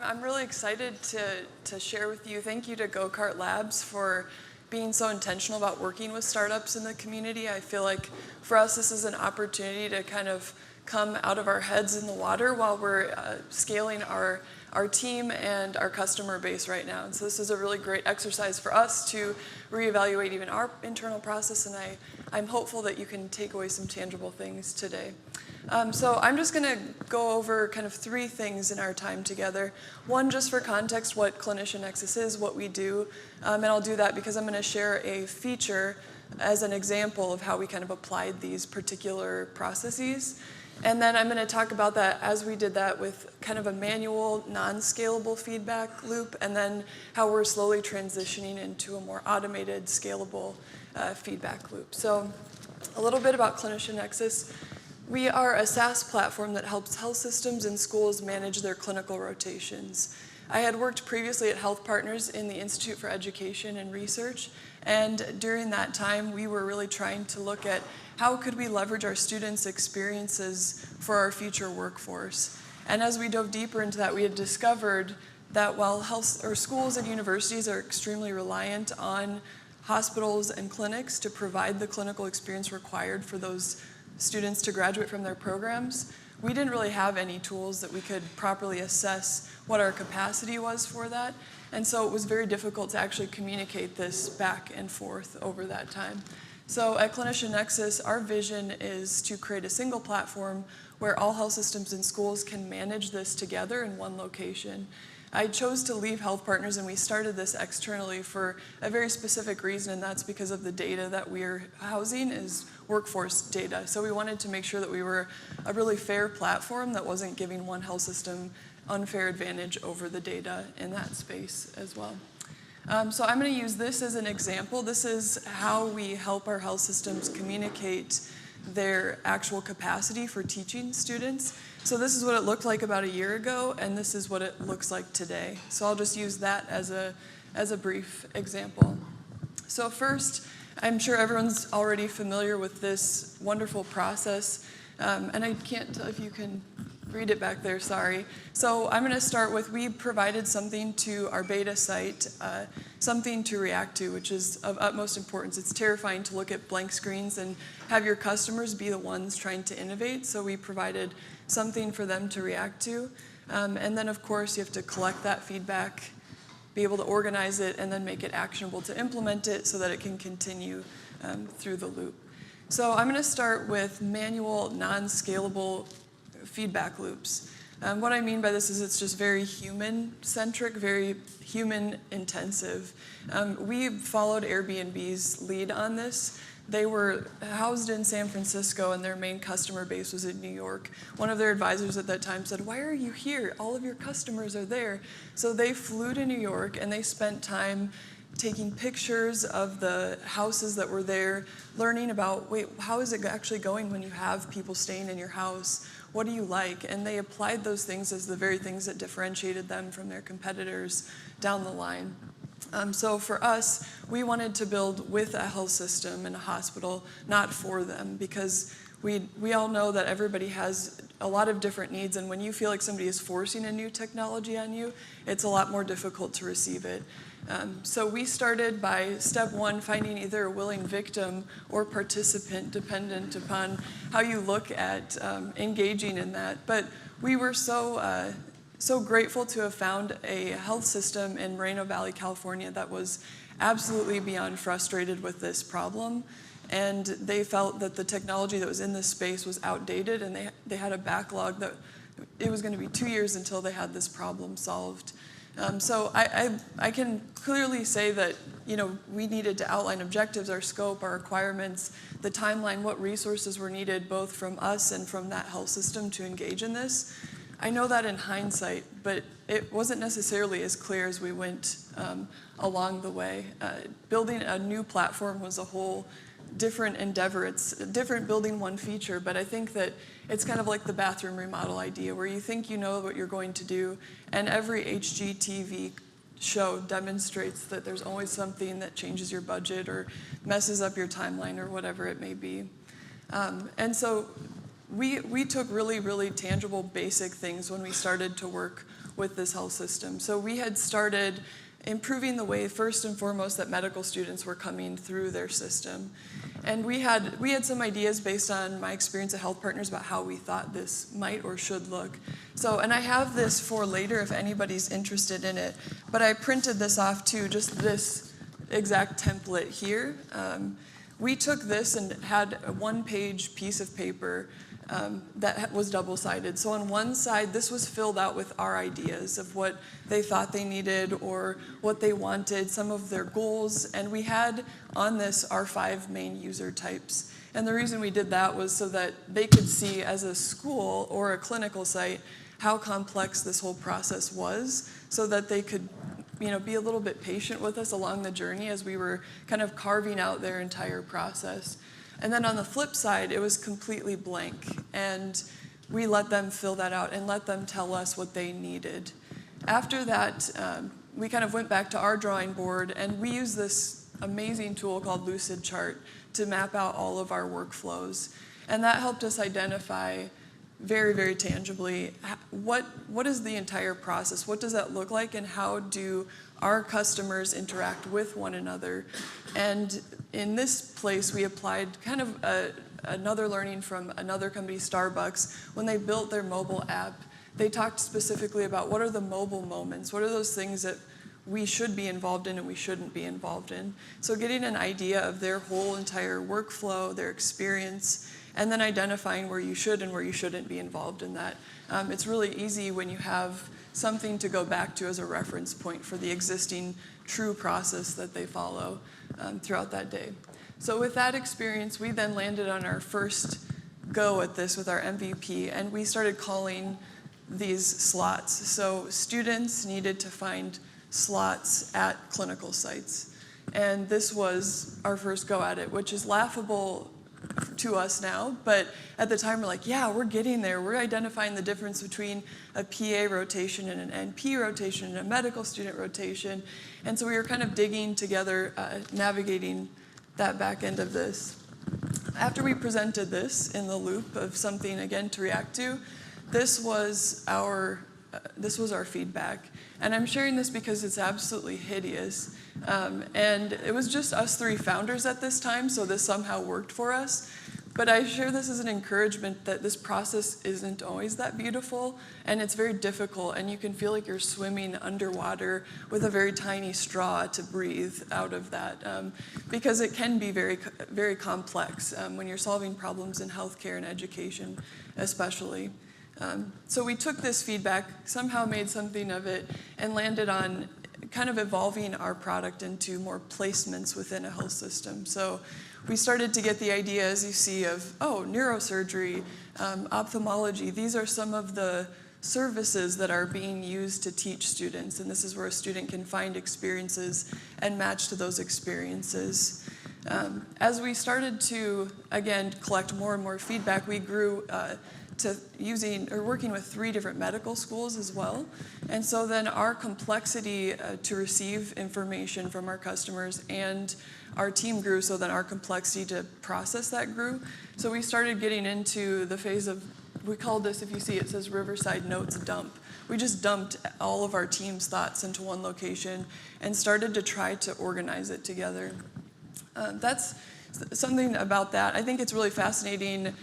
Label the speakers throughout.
Speaker 1: I'm really excited to share with you. Thank you to Go-Kart Labs for being so intentional about working with startups in the community. I feel like for us this is an opportunity to kind of come out of our heads in the water while we're scaling our team and our customer base right now. And so this is a really great exercise for us to reevaluate even our internal process, and I'm hopeful that you can take away some tangible things today. So I'm just going to go over kind of 3 things in our time together. One, just for context, what ClinicianNexus is, what we do, and I'll do that because I'm going to share a feature as an example of how we kind of applied these particular processes. And then I'm going to talk about that as we did that with kind of a manual, non-scalable feedback loop, and then how we're slowly transitioning into a more automated, scalable feedback loop. So a little bit about ClinicianNexus. We are a SaaS platform that helps health systems and schools manage their clinical rotations. I had worked previously at Health Partners in the Institute for Education and Research, and during that time we were really trying to look at how could we leverage our students' experiences for our future workforce. And as we dove deeper into that, we had discovered that while schools and universities are extremely reliant on hospitals and clinics to provide the clinical experience required for those students to graduate from their programs, we didn't really have any tools that we could properly assess what our capacity was for that. And so it was very difficult to actually communicate this back and forth over that time. So at ClinicianNexus, our vision is to create a single platform where all health systems and schools can manage this together in one location. I chose to leave Health Partners, and we started this externally for a very specific reason, and that's because of the data that we're housing is workforce data. So we wanted to make sure that we were a really fair platform that wasn't giving one health system unfair advantage over the data in that space as well. So I'm going to use this as an example. This is how we help our health systems communicate their actual capacity for teaching students. So this is what it looked like about a year ago, and this is what it looks like today. So I'll just use that as a brief example. So first, I'm sure everyone's already familiar with this wonderful process, and I can't tell if you can read it back there, sorry. So I'm going to start with, we provided something to our beta site, something to react to, which is of utmost importance. It's terrifying to look at blank screens and have your customers be the ones trying to innovate, so we provided something for them to react to. And then, of course, you have to collect that feedback, be able to organize it, and then make it actionable to implement it so that it can continue through the loop. So I'm going to start with manual, non-scalable feedback loops. What I mean by this is it's just very human-centric, very human-intensive. We followed Airbnb's lead on this. They were housed in San Francisco, and their main customer base was in New York. One of their advisors at that time said, "Why are you here? All of your customers are there." So they flew to New York, and they spent time taking pictures of the houses that were there, learning about, wait, how is it actually going when you have people staying in your house? What do you like? And they applied those things as the very things that differentiated them from their competitors down the line. So for us, we wanted to build with a health system and a hospital, not for them, because we all know that everybody has a lot of different needs, and when you feel like somebody is forcing a new technology on you, it's a lot more difficult to receive it. So we started by step 1, finding either a willing victim or participant, dependent upon how you look at engaging in that. But we were so grateful to have found a health system in Moreno Valley, California that was absolutely beyond frustrated with this problem. And they felt that the technology that was in this space was outdated, and they had a backlog that it was going to be 2 years until they had this problem solved. So I can clearly say that we needed to outline objectives, our scope, our requirements, the timeline, what resources were needed both from us and from that health system to engage in this. I know that in hindsight, but it wasn't necessarily as clear as we went along the way. Building a new platform was a whole different endeavor. It's different building one feature, but I think that it's kind of like the bathroom remodel idea, where you think you know what you're going to do, and every HGTV show demonstrates that there's always something that changes your budget or messes up your timeline or whatever it may be. And so we took really, really tangible, basic things when we started to work with this health system. So we had started improving the way, first and foremost, that medical students were coming through their system. And we had some ideas based on my experience at Health Partners about how we thought this might or should look. So, and I have this for later if anybody's interested in it, but I printed this off too, just this exact template here. We took this and had a one-page piece of paper that was double-sided. So on one side, this was filled out with our ideas of what they thought they needed or what they wanted, some of their goals, and we had on this our 5 main user types. And the reason we did that was so that they could see as a school or a clinical site how complex this whole process was, so that they could be a little bit patient with us along the journey as we were kind of carving out their entire process. And then on the flip side, it was completely blank, and we let them fill that out and let them tell us what they needed. After that, we kind of went back to our drawing board, and we used this amazing tool called Lucidchart to map out all of our workflows. And that helped us identify very, very tangibly what is the entire process, what does that look like, and how do our customers interact with one another. And in this place, we applied kind of another learning from another company, Starbucks. When they built their mobile app, they talked specifically about what are the mobile moments, what are those things that we should be involved in and we shouldn't be involved in. So getting an idea of their whole entire workflow, their experience, and then identifying where you should and where you shouldn't be involved in that. It's really easy when you have something to go back to as a reference point for the existing true process that they follow throughout that day. So with that experience, we then landed on our first go at this with our MVP, and we started calling these slots. So students needed to find slots at clinical sites. And this was our first go at it, which is laughable to us now, but at the time we're like, yeah, we're getting there. We're identifying the difference between a PA rotation and an NP rotation and a medical student rotation. And so we were kind of digging together, navigating that back end of this. After we presented this in the loop of something, again, to react to, this was our feedback. And I'm sharing this because it's absolutely hideous. And it was just us 3 founders at this time, so this somehow worked for us. But I share this as an encouragement that this process isn't always that beautiful, and it's very difficult, and you can feel like you're swimming underwater with a very tiny straw to breathe out of that, because it can be very, very complex when you're solving problems in healthcare and education especially. So we took this feedback, somehow made something of it, and landed on kind of evolving our product into more placements within a health system. So we started to get the idea, as you see, of, neurosurgery, ophthalmology. These are some of the services that are being used to teach students, and this is where a student can find experiences and match to those experiences. As we started to, again, collect more and more feedback, we grew to working with 3 different medical schools as well. And so then our complexity to receive information from our customers and our team grew, so then our complexity to process that grew. So we started getting into the phase of, we called this, if you see it says Riverside Notes Dump. We just dumped all of our team's thoughts into one location and started to try to organize it together. That's something about that. I think it's really fascinating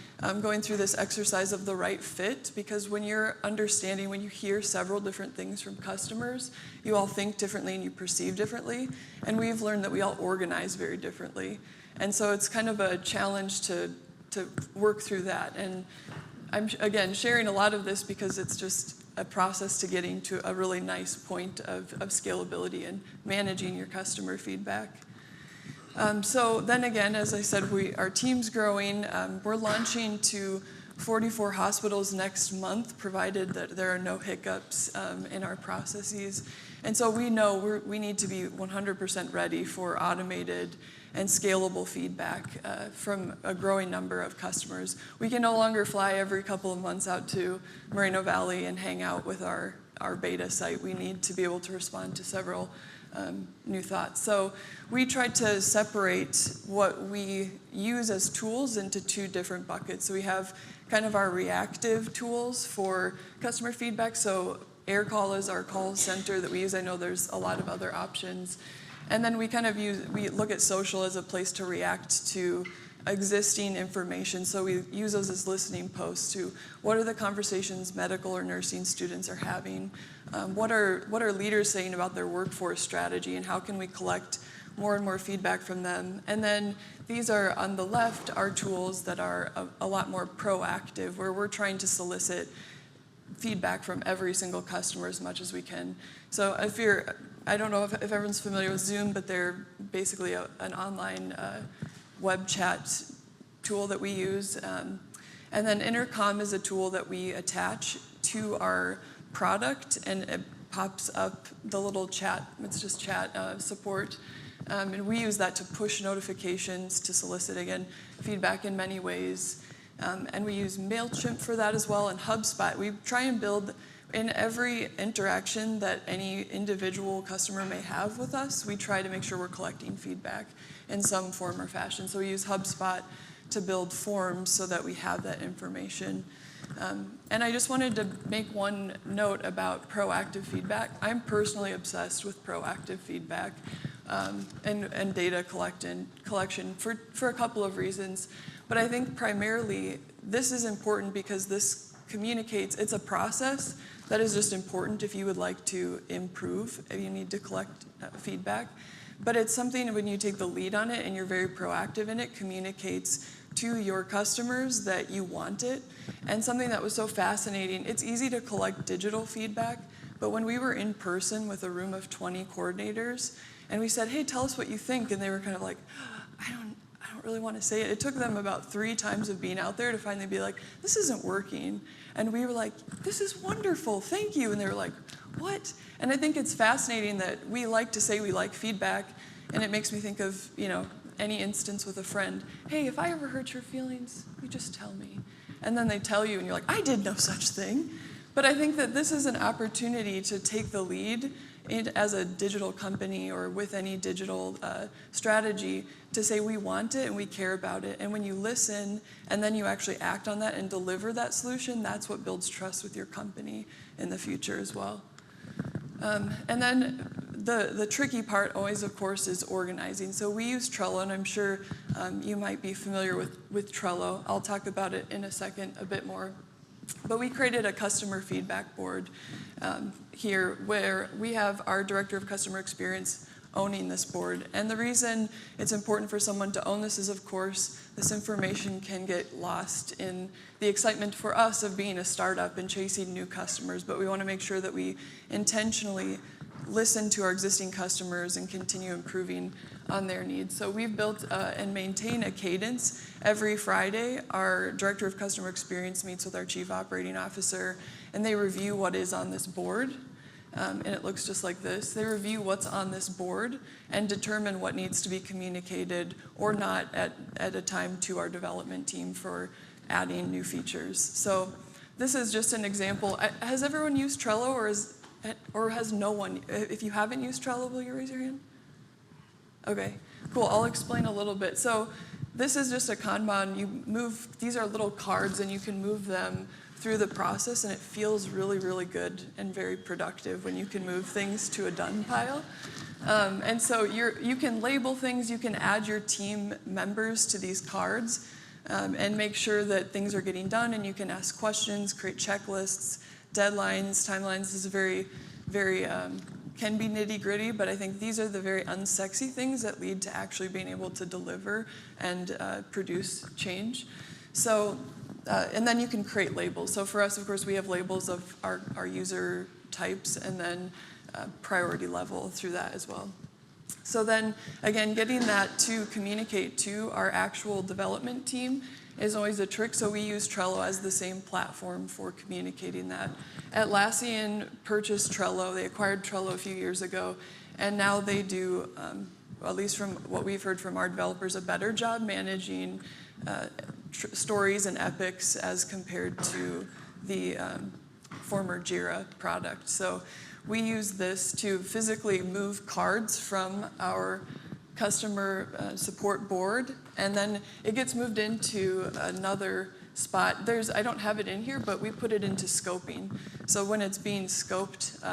Speaker 1: going through this exercise of the right fit, because when you're understanding, when you hear several different things from customers, you all think differently and you perceive differently. And we've learned that we all organize very differently. And so it's kind of a challenge to work through that. And I'm, again, sharing a lot of this because it's just a process to getting to a really nice point of scalability and managing your customer feedback. So then again, as I said, our team's growing. We're launching to 44 hospitals next month, provided that there are no hiccups in our processes. And so we know we need to be 100% ready for automated and scalable feedback from a growing number of customers. We can no longer fly every couple of months out to Moreno Valley and hang out with our beta site. We need to be able to respond to several new thoughts. So we tried to separate what we use as tools into 2 different buckets. So we have kind of our reactive tools for customer feedback. So AirCall is our call center that we use. I know there's a lot of other options. And then we look at social as a place to react to existing information. So we use those as listening posts to what are the conversations medical or nursing students are having? What are leaders saying about their workforce strategy, and how can we collect more and more feedback from them? And then these are, on the left, are tools that are a lot more proactive, where we're trying to solicit feedback from every single customer as much as we can. So I don't know if everyone's familiar with Zoom, but they're basically an online web chat tool that we use. And then Intercom is a tool that we attach to our product, and it pops up the little chat, it's just chat support. And we use that to push notifications, to solicit, again, feedback in many ways. And we use MailChimp for that as well, and HubSpot. We try and build, in every interaction that any individual customer may have with us, we try to make sure we're collecting feedback in some form or fashion. So we use HubSpot to build forms so that we have that information. And I just wanted to make one note about proactive feedback. I'm personally obsessed with proactive feedback and data collection for a couple of reasons. But I think primarily this is important because this communicates, it's a process that is just important if you would like to improve, if you need to collect feedback. But it's something, when you take the lead on it and you're very proactive in it, communicates to your customers that you want it. And something that was so fascinating, it's easy to collect digital feedback, but when we were in person with a room of 20 coordinators, and we said, hey, tell us what you think, and they were kind of like, I don't really want to say it. It took them about 3 times of being out there to finally be like, this isn't working. And we were like, this is wonderful, thank you. And they were like, what? And I think it's fascinating that we like to say we like feedback, and it makes me think of, any instance with a friend. Hey, if I ever hurt your feelings, you just tell me. And then they tell you, and you're like, I did no such thing. But I think that this is an opportunity to take the lead as a digital company or with any digital strategy to say we want it and we care about it. And when you listen and then you actually act on that and deliver that solution, that's what builds trust with your company in the future as well. And then the tricky part always, of course, is organizing. So we use Trello, and I'm sure you might be familiar with Trello. I'll talk about it in a second a bit more. But we created a customer feedback board here where we have our Director of Customer Experience owning this board. And the reason it's important for someone to own this is, of course, this information can get lost in the excitement for us of being a startup and chasing new customers. But we want to make sure that we intentionally listen to our existing customers and continue improving on their needs. So we've built and maintain a cadence. Every Friday, our Director of Customer Experience meets with our Chief Operating Officer, and they review what is on this board. And it looks just like this. They review what's on this board and determine what needs to be communicated or not at a time to our development team for adding new features. So this is just an example. Has everyone used Trello, or has no one? If you haven't used Trello, will you raise your hand? Okay, cool. I'll explain a little bit. So this is just a Kanban. These are little cards, and you can move them through the process, and it feels really, really good and very productive when you can move things to a done pile. And so you can label things, you can add your team members to these cards, and make sure that things are getting done, and you can ask questions, create checklists, deadlines, timelines. This is very, very, can be nitty gritty, but I think these are the very unsexy things that lead to actually being able to deliver and produce change. So, and then you can create labels. So for us, of course, we have labels of our user types and then priority level through that as well. So then, again, getting that to communicate to our actual development team is always a trick. So we use Trello as the same platform for communicating that. Atlassian purchased Trello. They acquired Trello a few years ago, and now they do, at least from what we've heard from our developers, a better job managing stories and epics as compared to the former Jira product. So we use this to physically move cards from our customer support board, and then it gets moved into another spot. I don't have it in here, but we put it into scoping. So when it's being scoped,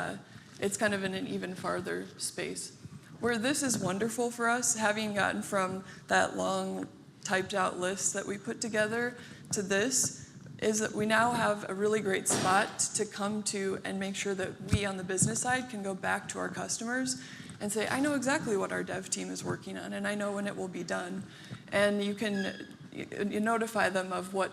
Speaker 1: it's kind of in an even farther space. Where this is wonderful for us, having gotten from that long typed out list that we put together to this, is that we now have a really great spot to come to and make sure that we on the business side can go back to our customers and say, I know exactly what our dev team is working on, and I know when it will be done. And you notify them of what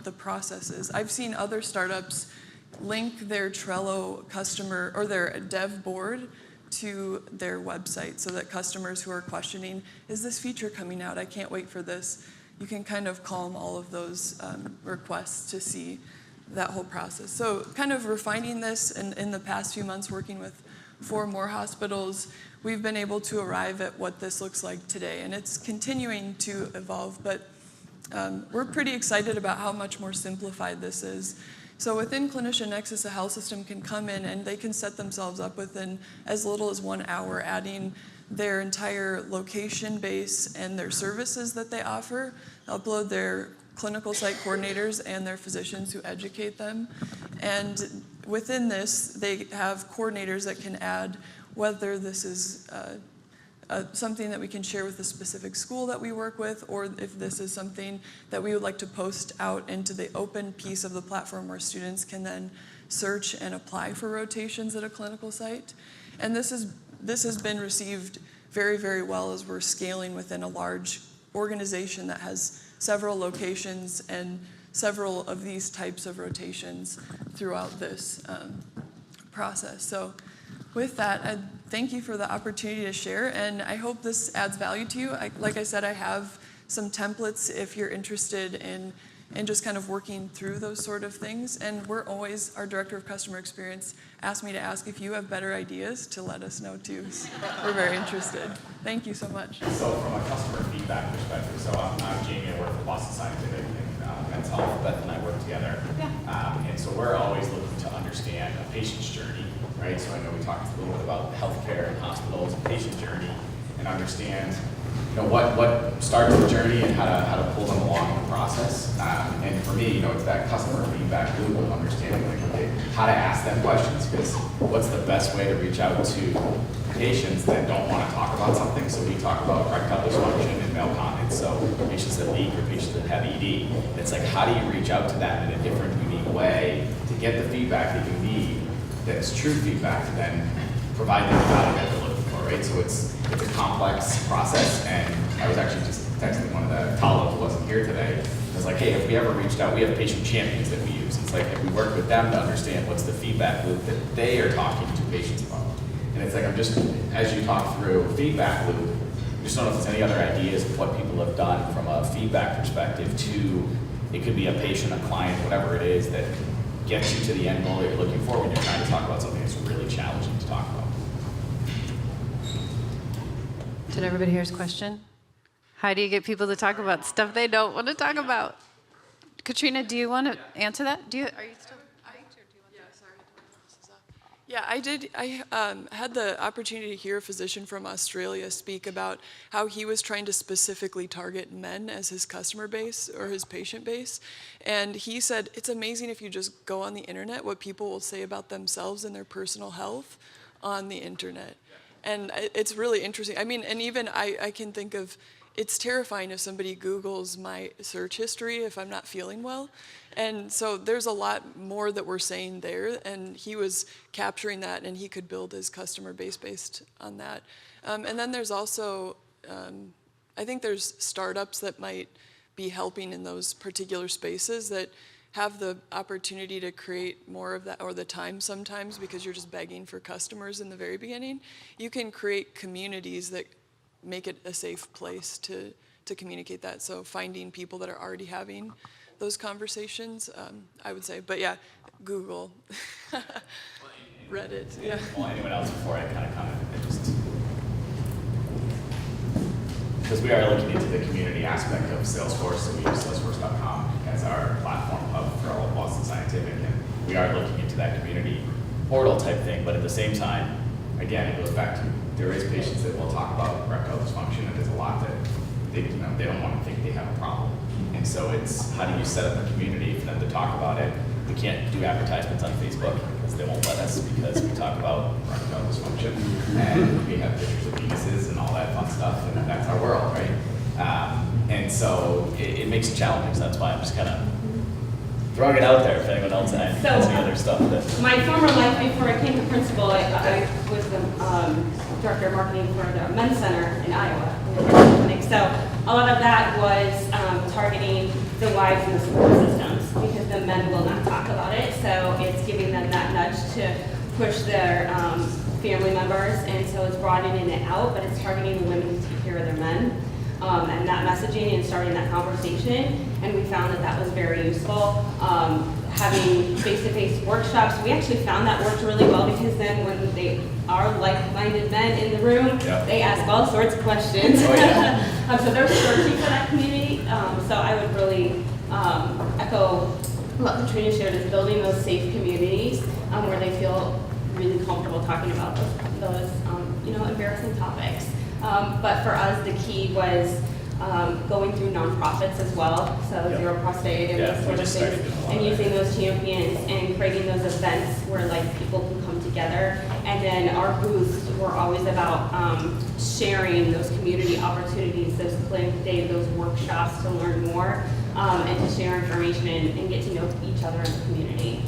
Speaker 1: the process is. I've seen other startups link their Trello customer or their dev board to their website so that customers who are questioning, is this feature coming out? I can't wait for this. You can kind of calm all of those requests to see that whole process. So kind of refining this in the past few months, working with 4 more hospitals, we've been able to arrive at what this looks like today. And it's continuing to evolve, but we're pretty excited about how much more simplified this is. So within ClinicianNexus, a health system can come in and they can set themselves up within as little as 1 hour, adding their entire location base and their services that they offer, upload their clinical site coordinators and their physicians who educate them. And within this, they have coordinators that can add whether this is something that we can share with a specific school that we work with, or if this is something that we would like to post out into the open piece of the platform where students can then search and apply for rotations at a clinical site. And this has been received very, very well as we're scaling within a large organization that has several locations and several of these types of rotations throughout this process. So with that, I thank you for the opportunity to share, and I hope this adds value to you. Like I said, I have some templates if you're interested in just kind of working through those sort of things. And our Director of Customer Experience asked me to ask if you have better ideas to let us know too. So we're very interested. Thank you so much.
Speaker 2: So from a customer feedback perspective, so I'm Jamie, I work for Boston Scientific and Men's Health. Beth and I work together. Yeah. And so we're always looking to understand a patient's journey, right? So I know we talked a little bit about healthcare and hospitals, patient journey, and understand what starts the journey and how to pull them along in the process. And for me, it's that customer feedback loop of understanding how to ask them questions, because what's the best way to reach out to patients that don't want to talk about something? So we talk about erectile dysfunction and male continence, so patients that leak or patients that have ED. It's like, how do you reach out to them in a different, unique way to get the feedback that you need, that's true feedback, to then provide them the value that they're looking for, right? So it's a complex process, and I was actually just texting one of the colleagues who wasn't here today. I was like, hey, if we ever reached out, we have patient champions that we use. It's like, if we work with them to understand what's the feedback loop that they are talking to patients about. And it's like, as you talk through feedback loop, I just don't know if there's any other ideas of what people have done from a feedback perspective to, it could be a patient, a client, whatever it is that gets you to the end goal that you're looking for when you're trying to talk about something that's really challenging to talk about.
Speaker 3: Did everybody hear his question? How do you get people to talk about stuff they don't want to talk about? Katrina, do you want to answer that? Are you still?
Speaker 1: Yeah, I did. I had the opportunity to hear a physician from Australia speak about how he was trying to specifically target men as his customer base or his patient base. And he said, it's amazing if you just go on the internet, what people will say about themselves and their personal health on the internet. And it's really interesting. I mean, and even I can think of, it's terrifying if somebody Googles my search history if I'm not feeling well. And so there's a lot more that we're saying there, and he was capturing that, and he could build his customer base based on that. And then there's also, I think there's startups that might be helping in those particular spaces that have the opportunity to create more of that, or the time sometimes, because you're just begging for customers in the very beginning. You can create communities that make it a safe place to communicate that. So finding people that are already having those conversations, I would say. But yeah, Google, Reddit. Yeah.
Speaker 2: Well, anyone else before I kind of comment? Because we are looking into the community aspect of Salesforce, so we use Salesforce.com as our platform hub for all of Boston Scientific, and we are looking into that community portal type thing. But at the same time, again, it goes back to, there is patients that will talk about erectile dysfunction, and there's a lot that they don't want to think they have a problem. And so it's how do you set up a community for them to talk about it? We can't do advertisements on Facebook because they won't let us, because we talk about erectile dysfunction and we have pictures of penises and all that fun stuff, and that's our world, right? And so it makes it challenging. So that's why I'm just kind of throwing it out there if anyone else has any other stuff.
Speaker 4: My former life before I came to principal, I was the director of marketing for the men's center in Iowa. Clinic. So a lot of that was targeting the wives in the support systems, because the men will not talk about it. So it's giving them that nudge to push their family members, and so it's broadening it out, but it's targeting the women to take care of their men. And that messaging and starting that conversation, and we found that that was very useful. Having face-to-face workshops, we actually found that worked really well, because then when they are like-minded men in the room, they ask all sorts of questions.
Speaker 2: Oh, yeah.
Speaker 4: So they're searching for that community. So I would really echo what Katrina shared, is building those safe communities where they feel really comfortable talking about those embarrassing topics. But for us, the key was going through nonprofits as well, so Zero Prostate and those sort of things, and using those champions and creating those events where like people can come together. And then our booths were always about sharing those community opportunities, those clinic days, those workshops to learn more and to share information and get to know each other in the community.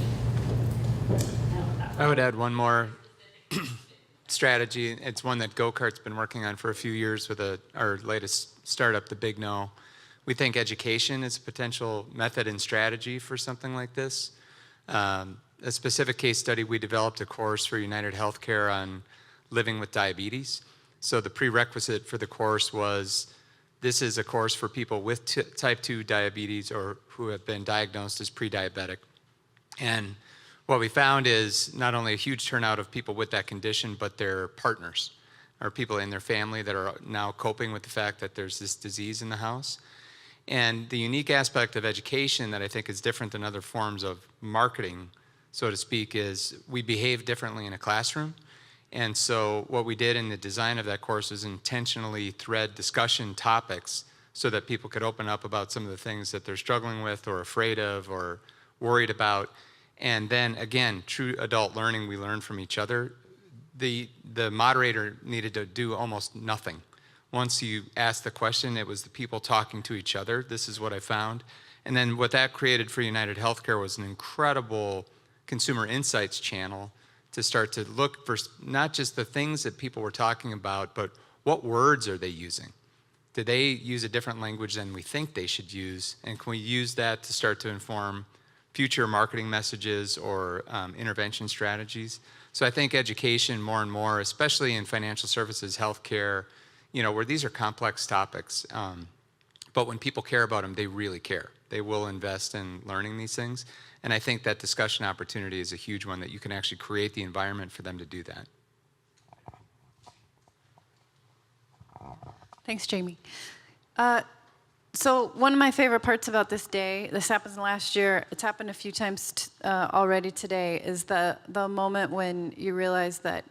Speaker 5: I would add one more strategy. It's one that Go-Kart's been working on for a few years with our latest startup, The Big No. We think education is a potential method and strategy for something like this. A specific case study, we developed a course for United Healthcare on living with diabetes. So the prerequisite for the course was, this is a course for people with type 2 diabetes or who have been diagnosed as pre-diabetic. And what we found is not only a huge turnout of people with that condition, but their partners or people in their family that are now coping with the fact that there's this disease in the house. And the unique aspect of education that I think is different than other forms of marketing, so to speak, is we behave differently in a classroom. And so what we did in the design of that course is intentionally thread discussion topics so that people could open up about some of the things that they're struggling with or afraid of or worried about. And then again, true adult learning, we learn from each other. The moderator needed to do almost nothing. Once you asked the question, it was the people talking to each other. This is what I found. And then what that created for United Healthcare was an incredible consumer insights channel to start to look for not just the things that people were talking about, but what words are they using? Do they use a different language than we think they should use? And can we use that to start to inform future marketing messages or intervention strategies? So I think education more and more, especially in financial services, healthcare, where these are complex topics, but when people care about them, they really care. They will invest in learning these things. And I think that discussion opportunity is a huge one, that you can actually create the environment for them to do that.
Speaker 3: Thanks, Jamie. So one of my favorite parts about this day, this happened last year, it's happened a few times already today, is the moment when you realize that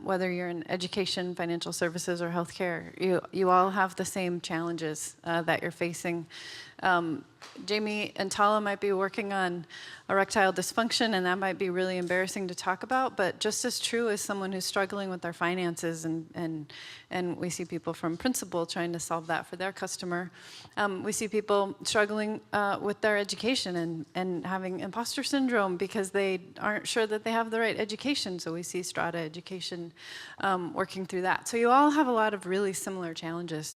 Speaker 3: whether you're in education, financial services, or healthcare, you all have the same challenges that you're facing. Jamie and Tala might be working on erectile dysfunction, and that might be really embarrassing to talk about, but just as true as someone who's struggling with their finances, and we see people from Principal trying to solve that for their customer. We see people struggling with their education and having imposter syndrome because they aren't sure that they have the right education, so we see Strata Education working through that. So you all have a lot of really similar challenges.